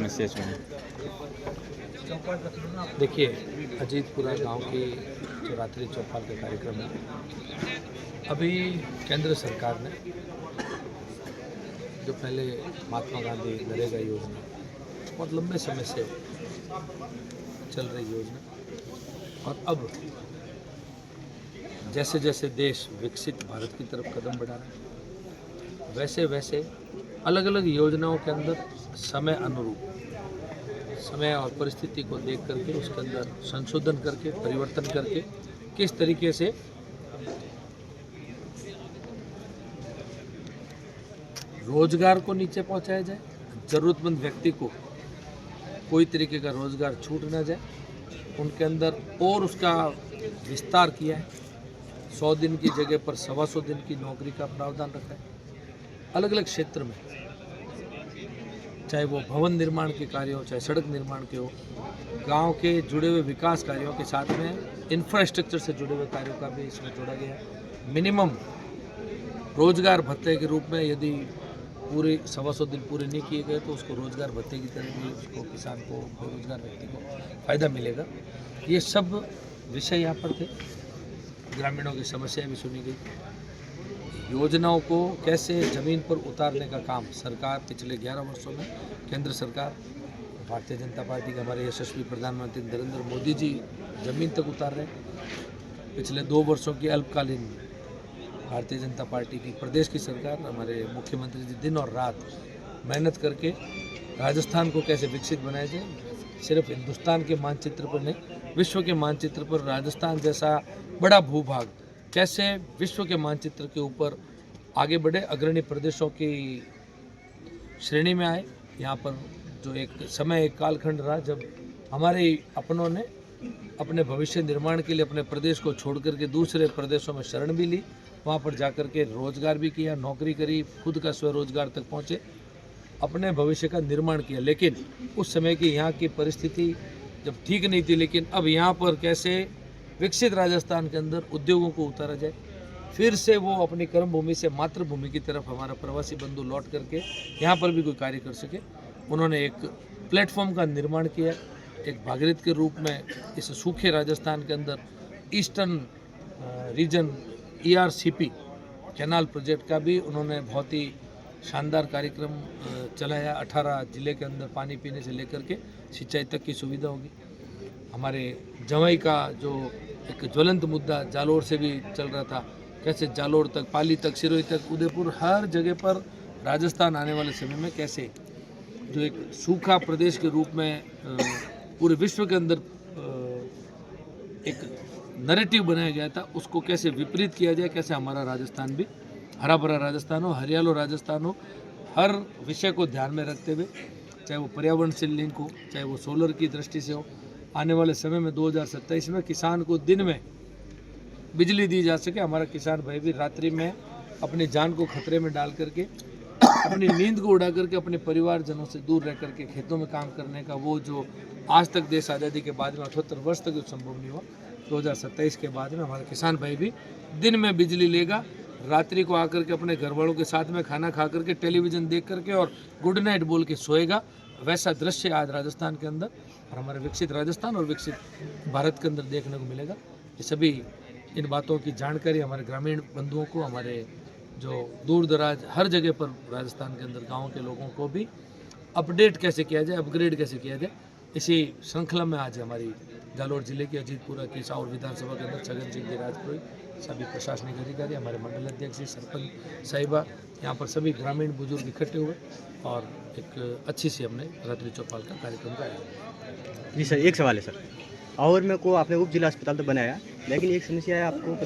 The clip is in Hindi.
समस्या सुनी। देखिए, अजीतपुरा गांव की जो रात्रि चौपाल का कार्यक्रम है, अभी केंद्र सरकार ने जो पहले महात्मा गांधी नरेगा योजना बहुत लंबे समय से चल रही योजना, और अब जैसे जैसे देश विकसित भारत की तरफ कदम बढ़ा रहा है, वैसे वैसे अलग अलग योजनाओं के अंदर समय अनुरूप, समय और परिस्थिति को देख करके उसके अंदर संशोधन करके, परिवर्तन करके किस तरीके से रोजगार को नीचे पहुंचाया जाए, जरूरतमंद व्यक्ति को कोई तरीके का रोजगार छूट ना जाए, उनके अंदर और उसका विस्तार किया है। 100 दिन की जगह पर 125 दिन की नौकरी का प्रावधान रखा है। अलग अलग क्षेत्र में, चाहे वो भवन निर्माण के कार्य हो, चाहे सड़क निर्माण के हो, गांव के जुड़े हुए विकास कार्यों के साथ में इंफ्रास्ट्रक्चर से जुड़े हुए कार्यों का भी इसमें जोड़ा गया है। मिनिमम रोजगार भत्ते के रूप में यदि पूरे 125 दिन पूरे नहीं किए गए तो उसको रोजगार भत्ते की तरह भी उसको किसान को, बेरोजगार व्यक्ति को फ़ायदा मिलेगा। ये सब विषय यहाँ पर थे। ग्रामीणों की समस्याएं भी सुनी गई। योजनाओं को कैसे ज़मीन पर उतारने का काम सरकार पिछले 11 वर्षों में, केंद्र सरकार, भारतीय जनता पार्टी के हमारे यशस्वी प्रधानमंत्री नरेंद्र मोदी जी ज़मीन तक उतार रहे हैं। पिछले 2 वर्षों की अल्पकालीन भारतीय जनता पार्टी की प्रदेश की सरकार, हमारे मुख्यमंत्री जी दिन और रात मेहनत करके राजस्थान को कैसे विकसित बनाया जाए, सिर्फ हिंदुस्तान के मानचित्र पर नहीं, विश्व के मानचित्र पर राजस्थान जैसा बड़ा भूभाग कैसे विश्व के मानचित्र के ऊपर आगे बढ़े, अग्रणी प्रदेशों की श्रेणी में आए। यहाँ पर जो एक समय, एक कालखंड रहा जब हमारे अपनों ने अपने भविष्य निर्माण के लिए अपने प्रदेश को छोड़ करके दूसरे प्रदेशों में शरण भी ली, वहाँ पर जाकर के रोजगार भी किया, नौकरी करी, खुद का स्वरोजगार तक पहुँचे, अपने भविष्य का निर्माण किया। लेकिन उस समय की यहाँ की परिस्थिति जब ठीक नहीं थी, लेकिन अब यहाँ पर कैसे विकसित राजस्थान के अंदर उद्योगों को उतारा जाए, फिर से वो अपनी कर्मभूमि से मातृभूमि की तरफ हमारा प्रवासी बंधु लौट करके यहाँ पर भी कोई कार्य कर सके। उन्होंने एक प्लेटफॉर्म का निर्माण किया, एक भागीरथ के रूप में इस सूखे राजस्थान के अंदर eastern region ERCP canal project का भी उन्होंने बहुत ही शानदार कार्यक्रम चलाया। 18 जिले के अंदर पानी पीने से लेकर के सिंचाई तक की सुविधा होगी। हमारे जवाई का जो एक ज्वलंत मुद्दा जालोर से भी चल रहा था, कैसे जालोर तक, पाली तक, सिरोही तक, उदयपुर, हर जगह पर राजस्थान आने वाले समय में कैसे जो एक सूखा प्रदेश के रूप में पूरे विश्व के अंदर एक नैरेटिव बनाया गया था, उसको कैसे विपरीत किया जाए, कैसे हमारा राजस्थान भी हरा भरा राजस्थान हो, हरियालो राजस्थान हो, हर विषय को ध्यान में रखते हुए, चाहे वो पर्यावरण से लिंक हो, चाहे वो सोलर की दृष्टि से हो, आने वाले समय में 2027 में किसान को दिन में बिजली दी जा सके। हमारा किसान भाई भी रात्रि में अपनी जान को खतरे में डाल करके, अपनी नींद को उड़ा करके, अपने परिवारजनों से दूर रह करके खेतों में काम करने का वो जो आज तक देश आज़ादी के बाद में 78 वर्ष तक जो संभव नहीं हुआ, 2027 के बाद में हमारा किसान भाई भी दिन में बिजली लेगा, रात्रि को आकर के अपने घर वालों के साथ में खाना खा करके, टेलीविज़न देख करके और गुड नाइट बोल के सोएगा। वैसा दृश्य आज राजस्थान के अंदर और हमारे विकसित राजस्थान और विकसित भारत के अंदर देखने को मिलेगा। ये सभी इन बातों की जानकारी हमारे ग्रामीण बंधुओं को, हमारे जो दूर दराज हर जगह पर राजस्थान के अंदर गाँव के लोगों को भी अपडेट कैसे किया जाए, अपग्रेड कैसे किया जाए, इसी श्रृंखला में आज हमारी जालोर जिले की अजीतपुरा की साउर विधानसभा के अंदर छगन सिंह जी राजपुरोहित, सभी प्रशासनिक अधिकारी, हमारे मंडल अध्यक्ष, सरपंच साहिबा, यहाँ पर सभी ग्रामीण बुजुर्ग इकट्ठे हुए और एक अच्छी सी हमने रात्रि चौपाल का कार्यक्रम का आयोजन। जी सर, एक सवाल है सर, और में को आपने उप जिला अस्पताल तो बनाया, लेकिन एक समस्या है, आपको पता है